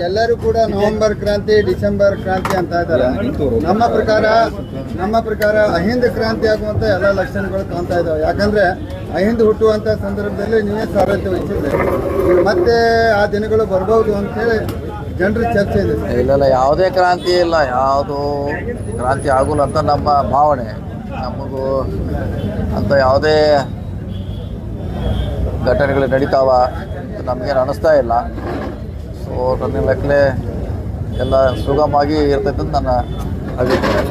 ಎಲ್ಲರೂ ಕೂಡ ನವೆಂಬರ್ ಕ್ರಾಂತಿ ಡಿಸೆಂಬರ್ ಕ್ರಾಂತಿ ಅಂತ ಇದ್ದಾರೆ. ನಮ್ಮ ಪ್ರಕಾರ ಅಹಿಂದ ಕ್ರಾಂತಿ ಆಗುವಂತ ಎಲ್ಲ ಲಕ್ಷಣಗಳು ಕಾಣ್ತಾ ಇದ್ದಾವೆ. ಯಾಕಂದ್ರೆ ಅಹಿಂದ ಹುಟ್ಟುವಂತ ಸಂದರ್ಭದಲ್ಲಿ ನೀವೇ ಸಾರಥ್ಯ ವಹಿಸಿದ್ರೆ ಮತ್ತೆ ಆ ದಿನಗಳು ಬರ್ಬೋದು ಅಂತೇಳಿ ಜನರ ಚರ್ಚೆ ಇದೆ. ಇಲ್ಲ, ಯಾವುದೇ ಕ್ರಾಂತಿ ಇಲ್ಲ, ಯಾವುದು ಕ್ರಾಂತಿ ಆಗೋಲ್ಲ ಅಂತ ನಮ್ಮ ಭಾವನೆ. ನಮಗೂ ಅಂತ ಯಾವುದೇ ಘಟನೆಗಳು ನಡೀತಾವ ನಮಗೇನು ಅನ್ನಿಸ್ತಾ ಇಲ್ಲ. ಸೊ ನನ್ನ ಲೆಕ್ಕಲೆ ಎಲ್ಲ ಸುಗಮವಾಗಿ ಇರ್ತೈತೆ ಅಂತ ನನ್ನ ಅಭಿಪ್ರಾಯ.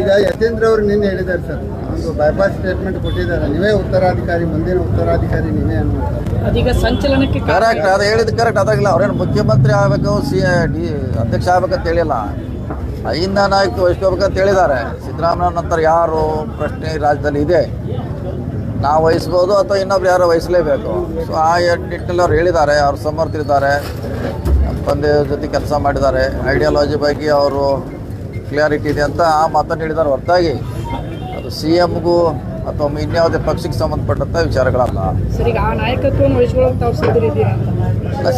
ಈಗ ಯತೇಂದ್ರ ಅವರು ನಿನ್ನೆ ಹೇಳಿದ್ದಾರೆ ಸರ್, ಒಂದು ಬೈಪಾಸ್ ಸ್ಟೇಟ್ಮೆಂಟ್ ಕೊಟ್ಟಿದ್ದಾರೆ, ನೀವೇ ಉತ್ತರಾಧಿಕಾರಿ, ಮುಂದಿನ ಉತ್ತರಾಧಿಕಾರಿ ನೀವೇ ಅನ್ನುವಂಥದ್ದು. ಅದೀಗ ಸಂಚಲನಕ್ಕೆ ಕರೆಕ್ಟ್, ಅದು ಹೇಳಿದ್ದು ಕರೆಕ್ಟ್. ಅದಾಗಿಲ್ಲ ಅವ್ರೇನು ಮುಖ್ಯಮಂತ್ರಿ ಆಗಬೇಕು, ಅಧ್ಯಕ್ಷ ಆಗ್ಬೇಕಂತ ಹೇಳಿಲ್ಲ, ಅಹಿಂದ ನಾಯಕತ್ವ ವಹಿಸ್ಕೋಬೇಕಂತ ಹೇಳಿದ್ದಾರೆ. ಸಿದ್ದರಾಮಯ್ಯ ನಂತರ ಯಾರು ಪ್ರಶ್ನೆ ರಾಜ್ಯದಲ್ಲಿ ಇದೆ, ನಾವು ವಹಿಸ್ಬೋದು ಅಥವಾ ಇನ್ನೊಬ್ರು ಯಾರೋ ವಹಿಸಲೇಬೇಕು. ಸೊ ಆ ನಿಟ್ಟಿನಲ್ಲಿ ಅವ್ರು ಹೇಳಿದ್ದಾರೆ, ಅವ್ರು ಸಮರ್ಥರಿದ್ದಾರೆ, ನಮ್ಮ ತಂದೆಯವ್ರ ಜೊತೆ ಕೆಲಸ ಮಾಡಿದ್ದಾರೆ, ಐಡಿಯಾಲಜಿ ಬಗ್ಗೆ ಅವರು ಕ್ಲಿಯಾರಿಟಿ ಇದೆ ಅಂತ ಆ ಮಾತನ್ನು ಹೇಳಿದ್ದಾರೆ. ಹೊರತಾಗಿ ಅದು ಸಿ ಎಮ್ಗೂ ಅಥವಾ ಇನ್ಯಾವುದೇ ಪಕ್ಷಕ್ಕೆ ಸಂಬಂಧಪಟ್ಟಂಥ ವಿಚಾರಗಳಲ್ಲ. ಸರಿ, ಆ ನಾಯಕತ್ವವನ್ನು ವಹಿಸ್ಕೊಳ್ಳೋಕೆ ತಾವು ಸಿದ್ಧರಿದ್ದೀರಾ ಅಂತ?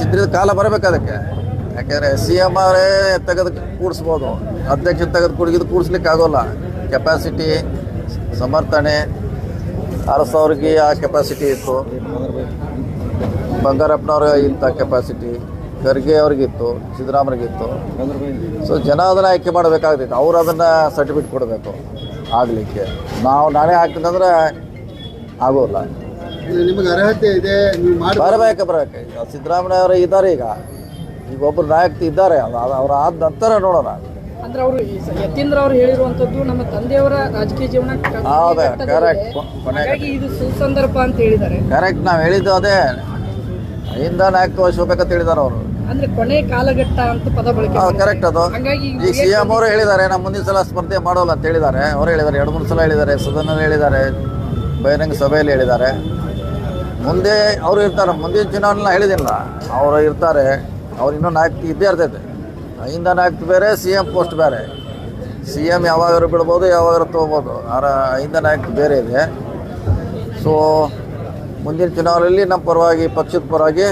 ಸಿದ್ಧರಿದ ಕಾಲ ಬರಬೇಕು ಅದಕ್ಕೆ. ಯಾಕೆಂದರೆ ಸಿ ಎಮ್ ಅವರೇ ತೆಗೆದು ಕೂಡಿಸ್ಬೋದು, ಅಧ್ಯಕ್ಷ ತೆಗೆದು ಕೂಡಿಸ್ಲಿಕ್ಕೆ ಆಗೋಲ್ಲ. ಕೆಪಾಸಿಟಿ, ಸಮರ್ಥನೆ ಅರಸವ್ರಿಗೆ ಆ ಕೆಪಾಸಿಟಿ ಇತ್ತು, ಬಂಗಾರಪ್ಪನವ್ರಿಗೆ ಇಂಥ ಕೆಪಾಸಿಟಿ, ಖರ್ಗೆ ಅವ್ರಿಗಿತ್ತು, ಸಿದ್ದರಾಮಯ್ಯಗಿತ್ತು. ಸೊ ಜನ ಅದನ್ನು ಆಯ್ಕೆ ಮಾಡಬೇಕಾಗ್ತೈತೆ, ಅವ್ರು ಅದನ್ನು ಸರ್ಟಿಫಿಕೇಟ್ ಕೊಡಬೇಕು ಆಗಲಿಕ್ಕೆ. ನಾನೇ ಹಾಕ್ತಿದ್ದಂದ್ರೆ ಆಗೋಲ್ಲ. ನಿಮಗೆ ಅರ್ಹತೆ ಇದೆ, ಬರಬೇಕು. ಸಿದ್ದರಾಮಯ್ಯ ಅವರು ಇದ್ದಾರೆ, ಈಗ ಒಬ್ಬರು ನಾಯಕ ಇದ್ದಾರೆ, ಅವ್ರು ಆದ ನಂತರ ನೋಡೋಣ. ಅಂದ್ರೆ ಅವರು ಯತೀಂದ್ರ ಅವರು ಹೇಳಿರುವಂತದ್ದು ನಮ್ಮ ತಂದೆಯವರ ರಾಜಕೀಯ ಜೀವನ ಕರೆಕ್ಟ್, ಹಾಗಾಗಿ ಇದು ಸುಸಂದರ್ಭ ಅಂತ ಹೇಳಿದ್ದಾರೆ. ಕರೆಕ್ಟ್, ನಾವು ಹೇಳಿದ್ದು ಅದೇ, ಅಹಿಂದ ನಾಯಕತ್ವ ವಹಿಸ್ಬೇಕಂತ ಹೇಳಿದ್ದಾರೆ ಅವರು. ಅಂದ್ರೆ ಕೊನೆ ಕಾಲಘಟ್ಟ ಅಂತ ಪದ ಬಳಕೆ. ಕರೆಕ್ಟ್, ಅದು ಈಗ ಸಿ ಎಂ ಅವರು ಹೇಳಿದ್ದಾರೆ, ನಾವು ಮುಂದಿನ ಸಲ ಸ್ಪರ್ಧೆ ಮಾಡೋಲ್ಲ ಅಂತ ಹೇಳಿದ್ದಾರೆ. ಅವರು ಹೇಳಿದ್ದಾರೆ, 2-3 ಸಲ ಹೇಳಿದ್ದಾರೆ, ಸದನದಲ್ಲಿ ಹೇಳಿದ್ದಾರೆ, ಬಹಿರಂಗ ಸಭೆಯಲ್ಲಿ ಹೇಳಿದ್ದಾರೆ. ಮುಂದೆ ಅವರು ಇರ್ತಾರೆ, ಮುಂದಿನ ಚುನಾವಣೆ ಹೇಳಿದಿಲ್ಲ, ಅವರು ಇರ್ತಾರೆ. ಅವ್ರು ಇನ್ನೂ ನಾಯಕ ಇದ್ದೇ ಇರ್ತೈತೆ. ಅಹಿಂದ ನಾಯಕ ಬೇರೆ, ಸಿ ಎಂ ಪೋಸ್ಟ್ ಬೇರೆ. ಸಿ ಎಂ ಯಾವಾಗಾರು ಬಿಡ್ಬೋದು, ಯಾವಾಗಾರು ತೊಗೋಬೋದು. ಅಹಿಂದ ನಾಯಕ ಬೇರೆ ಇದೆ. ಸೊ ಮುಂದಿನ ಚುನಾವಣೆಯಲ್ಲಿ ನಮ್ಮ ಪರವಾಗಿ, ಪಕ್ಷದ ಪರವಾಗಿ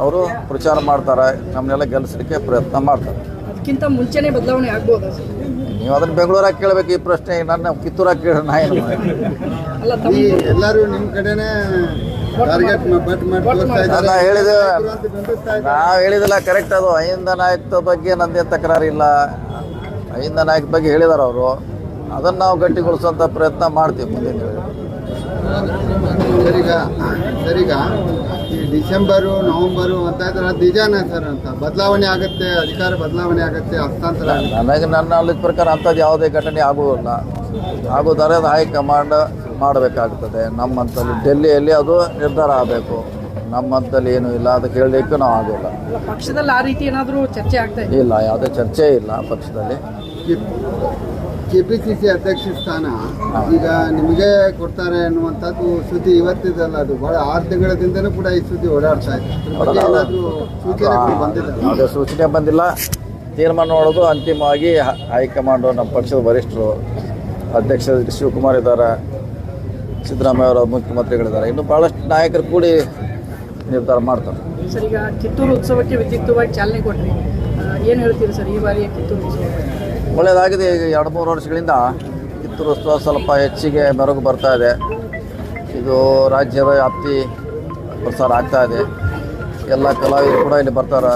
ಅವರು ಪ್ರಚಾರ ಮಾಡ್ತಾರೆ, ನಮ್ಮನ್ನೆಲ್ಲ ಗೆಲ್ಲಿಸಲಿಕ್ಕೆ ಪ್ರಯತ್ನ ಮಾಡ್ತಾರೆ. ಅದಕ್ಕಿಂತ ಮುಂಚೆನೇ ಬದಲಾವಣೆ ಆಗ್ಬೋದಾ? ನೀವು ಅದನ್ನು ಬೆಂಗಳೂರಾಗಿ ಕೇಳಬೇಕು ಈ ಪ್ರಶ್ನೆ, ನನ್ನ ಕಿತ್ತೂರಾಗಿ ಕೇಳ ನಾ ಏನು. ಎಲ್ಲರೂ ನಿಮ್ಮ ಕಡೆನೇ ನಾವು ಹೇಳಿದಿಲ್ಲ, ಕರೆಕ್ಟ್. ಅದು ಅಹಿಂದ ನಾಯಕತ್ವ ಬಗ್ಗೆ ನಂದೇನು ತಕರಾರಿಲ್ಲ. ಅಹಿಂದ ನಾಯಕ ಬಗ್ಗೆ ಹೇಳಿದಾರೆ ಅವರು, ಅದನ್ನು ನಾವು ಗಟ್ಟಿಗೊಳಿಸುವಂಥ ಪ್ರಯತ್ನ ಮಾಡ್ತೀವಿ ಮುಂದಿನ ಹೇಳಿ. ಸರಿಗ ಈ ಡಿಸೆಂಬರು ನವೆಂಬರು ಅಂತ ಇದ್ರೆ ನಿಜಾನ ಸರ್ ಅಂತ ಬದಲಾವಣೆ ಆಗುತ್ತೆ, ಅಧಿಕಾರ ಬದಲಾವಣೆ ಆಗುತ್ತೆ, ಹಸ್ತಾಂತರ ನನಗೆ ನನ್ನ ನಾಲೆಜ್ ಪ್ರಕಾರ ಅಂಥದ್ದು ಯಾವುದೇ ಘಟನೆ ಆಗುವುದಿಲ್ಲ. ಆಗೋದಾರೆ ಅದು ಹೈಕಮಾಂಡ್ ಮಾಡಬೇಕಾಗ್ತದೆ. ನಮ್ಮಂತಲ್ಲಿ ಡೆಲ್ಲಿಯಲ್ಲಿ ಅದು ನಿರ್ಧಾರ ಆಗಬೇಕು. ನಮ್ಮಂತಲ್ಲಿ ಏನೂ ಇಲ್ಲ, ಅದಕ್ಕೆ ಹೇಳಲಿಕ್ಕೂ ನಾವು ಆಗೋಲ್ಲ. ಪಕ್ಷದಲ್ಲಿ ಆ ರೀತಿ ಏನಾದರೂ ಚರ್ಚೆ ಆಗ್ತಾ ಇಲ್ಲ, ಯಾವುದೇ ಚರ್ಚೆ ಇಲ್ಲ ಪಕ್ಷದಲ್ಲಿ. ಕೆಪಿಸಿಸಿ ಅಧ್ಯಕ್ಷ ಸ್ಥಾನ ಈಗ ನಿಮಗೆ ಕೊಡ್ತಾರೆ ಅನ್ನುವಂಥದ್ದು ಸುದ್ದಿ ಇವತ್ತಿದಲ್ಲ, ಅದು ಬಹಳ 6 ತಿಂಗಳಿಂದನೂ ಕೂಡ ಈ ಸುದ್ದಿ ಓಡಾಡ್ತಾ ಇದೆ. ಯಾವುದೇ ಸೂಚನೆ ಬಂದಿಲ್ಲ. ತೀರ್ಮಾನ ಮಾಡೋದು ಅಂತಿಮವಾಗಿ ಹೈಕಮಾಂಡು, ನಮ್ಮ ಪಕ್ಷದ ವರಿಷ್ಠರು, ಅಧ್ಯಕ್ಷ ಶಿವಕುಮಾರ್ ಇದ್ದಾರೆ, ಸಿದ್ದರಾಮಯ್ಯ ಅವರ ಮುಖ್ಯಮಂತ್ರಿಗಳಿದ್ದಾರೆ, ಇನ್ನು ಭಾಳಷ್ಟು ನಾಯಕರು ಕೂಡಿ ನಿರ್ಧಾರ ಮಾಡ್ತಾರೆ. ಸರ್, ಈಗ ಕಿತ್ತೂರು ಉತ್ಸವಕ್ಕೆ ವಿದ್ಯುಕ್ತವಾಗಿ ಚಾಲನೆ ಕೊಟ್ಟರೆ ಏನು ಹೇಳ್ತೀರಿ ಸರ್? ಈ ಬಾರಿಯ ಕಿತ್ತೂರು ಉತ್ಸವ ಒಳ್ಳೆಯದಾಗಿದೆ. ಈಗ 2-3 ವರ್ಷಗಳಿಂದ ಕಿತ್ತೂರು ಉತ್ಸವ ಸ್ವಲ್ಪ ಹೆಚ್ಚಿಗೆ ಮೆರುಗು ಬರ್ತಾ ಇದೆ. ಇದು ರಾಜ್ಯದ ವ್ಯಾಪ್ತಿ ಪ್ರಸಾರ ಆಗ್ತಾ ಇದೆ. ಎಲ್ಲ ಕಲಾವಿದರು ಕೂಡ ಇಲ್ಲಿ ಬರ್ತಾರೆ,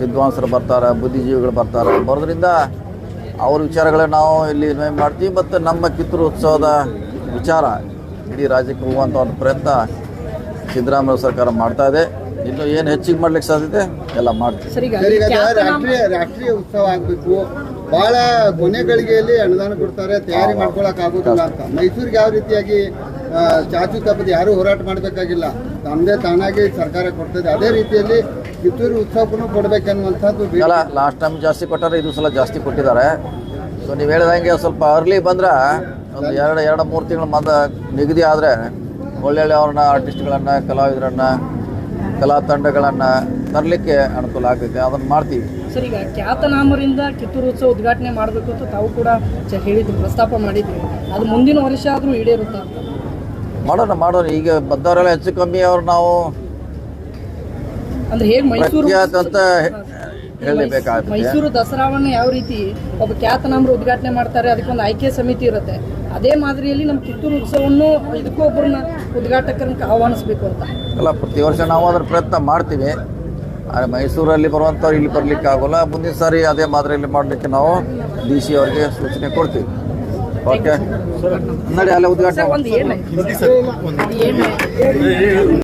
ವಿದ್ವಾಂಸರು ಬರ್ತಾರೆ, ಬುದ್ಧಿಜೀವಿಗಳು ಬರ್ತಾರೆ. ಬರೋದ್ರಿಂದ ಅವ್ರ ವಿಚಾರಗಳನ್ನ ನಾವು ಇಲ್ಲಿ ವಿನಿಮಯ ಮಾಡ್ತೀವಿ. ಮತ್ತು ನಮ್ಮ ಕಿತ್ತೂರು ಉತ್ಸವದ ವಿಚಾರ ಇಡೀ ರಾಜ್ಯಕ್ಕೆ ಹೋಗುವಂಥ ಒಂದು ಪ್ರಯತ್ನ ಸಿದ್ದರಾಮಯ್ಯ ಸರ್ಕಾರ ಮಾಡ್ತಾ ಇದೆ. ಇನ್ನು ಏನು ಹೆಚ್ಚಿಗೆ ಮಾಡ್ಲಿಕ್ಕೆ ಸಾಧ್ಯತೆ ಎಲ್ಲ ಮಾಡ್ತೀವಿ. ರಾಷ್ಟ್ರೀಯ ಉತ್ಸವ ಆಗಬೇಕು, ಭಾಳ ಕೊನೆ ಗಳಿಗೆಯಲ್ಲಿ ಅನುದಾನ ಕೊಡ್ತಾರೆ, ತಯಾರಿ ಮಾಡ್ಕೊಳಕ್ ಆಗೋದಿಲ್ಲ ಅಂತ. ಮೈಸೂರಿಗೆ ಯಾವ ರೀತಿಯಾಗಿ ಚಾಚು ತಪ್ಪದೆ ಯಾರೂ ಹೋರಾಟ ಮಾಡಬೇಕಾಗಿಲ್ಲ, ತಮ್ಮದೇ ತಾನಾಗಿ ಸರ್ಕಾರ ಕೊಡ್ತದೆ, ಅದೇ ರೀತಿಯಲ್ಲಿ ಕಿತ್ತೂರು ಉತ್ಸವಕ್ಕೂ ಕೊಡಬೇಕನ್ನುವಂಥದ್ದು. ಲಾಸ್ಟ್ ಟೈಮ್ ಜಾಸ್ತಿ ಕೊಟ್ಟಾರೆ, ಇದು ಸಲ ಜಾಸ್ತಿ ಕೊಟ್ಟಿದ್ದಾರೆ. ಸೊ ನೀವು ಹೇಳಿದಂಗೆ ಸ್ವಲ್ಪ ಅರ್ಲಿ ಬಂದ್ರೆ ಒಂದು 2-3 ತಿಂಗಳ ನಿಗದಿ ಆದರೆ ಒಳ್ಳೊಳ್ಳೆ ಅವ್ರನ್ನ ಆರ್ಟಿಸ್ಟ್ಗಳನ್ನು, ಕಲಾವಿದರನ್ನು ಕಲಾ ತಂಡಗಳನ್ನು ತರಲಿಕ್ಕೆ ಅನುಕೂಲ ಆಗ್ತೈತೆ, ಅದನ್ನು ಮಾಡ್ತೀವಿ. ಸರ್, ಈಗ ಖ್ಯಾತನಾಮರಿಂದ ಕಿತ್ತೂರು ಉತ್ಸವ ಉದ್ಘಾಟನೆ ಮಾಡಬೇಕು ಅಂತ ತಾವು ಕೂಡ ಹೇಳಿದ್ರು, ಪ್ರಸ್ತಾಪ ಮಾಡಿದ್ರಿ. ಅದು ಮುಂದಿನ ವರ್ಷ ಆದರೂ ಈಡೇರುತ್ತಾ? ಮಾಡೋಣ. ಈಗ ಬಂದವರೆಲ್ಲ ಹೆಚ್ಚು ಕಮ್ಮಿ ಅವ್ರು ನಾವು ಅಂದ್ರೆ ಹೇಗೆ ಮೈಸೂರು ಪ್ರಖ್ಯಾತ ಅಂತ ಹೇಳಬೇಕಾಗುತ್ತೆ. ಮೈಸೂರು ದಸರಾವನ್ನ ಯಾವ ರೀತಿ ಒಬ್ಬ ಖ್ಯಾತನಾಮರು ಉದ್ಘಾಟನೆ ಮಾಡ್ತಾರೆ, ಅದಕ್ಕೊಂದು ಆಯ್ಕೆ ಸಮಿತಿ ಇರುತ್ತೆ, ಅದೇ ಮಾದರಿಯಲ್ಲಿ ನಮ್ಮ ಕಿತ್ತೂರು ಉತ್ಸವವನ್ನು ಇದಕ್ಕೂ ಒಬ್ಬರನ್ನ ಉದ್ಘಾಟಕರನ್ನ ಆಹ್ವಾನಿಸಬೇಕು ಅಂತ ಅಲ್ಲ, ಪ್ರತಿ ವರ್ಷ ನಾವು ಅದರ ಪ್ರಯತ್ನ ಮಾಡ್ತೀವಿ. ಆದರೆ ಮೈಸೂರಲ್ಲಿ ಬರುವಂಥವ್ರು ಇಲ್ಲಿ ಬರಲಿಕ್ಕೆ ಆಗೋಲ್ಲ. ಮುಂದಿನ ಸಾರಿ ಅದೇ ಮಾದರಿಯಲ್ಲಿ ಮಾಡಲಿಕ್ಕೆ ನಾವು DC ಅವರಿಗೆ ಸೂಚನೆ ಕೊಡ್ತೀವಿ. ಓಕೆ, ನೋಡಿ ಅಲ್ಲೇ ಉದ್ಘಾಟನೆ ಒಂದು ಏನು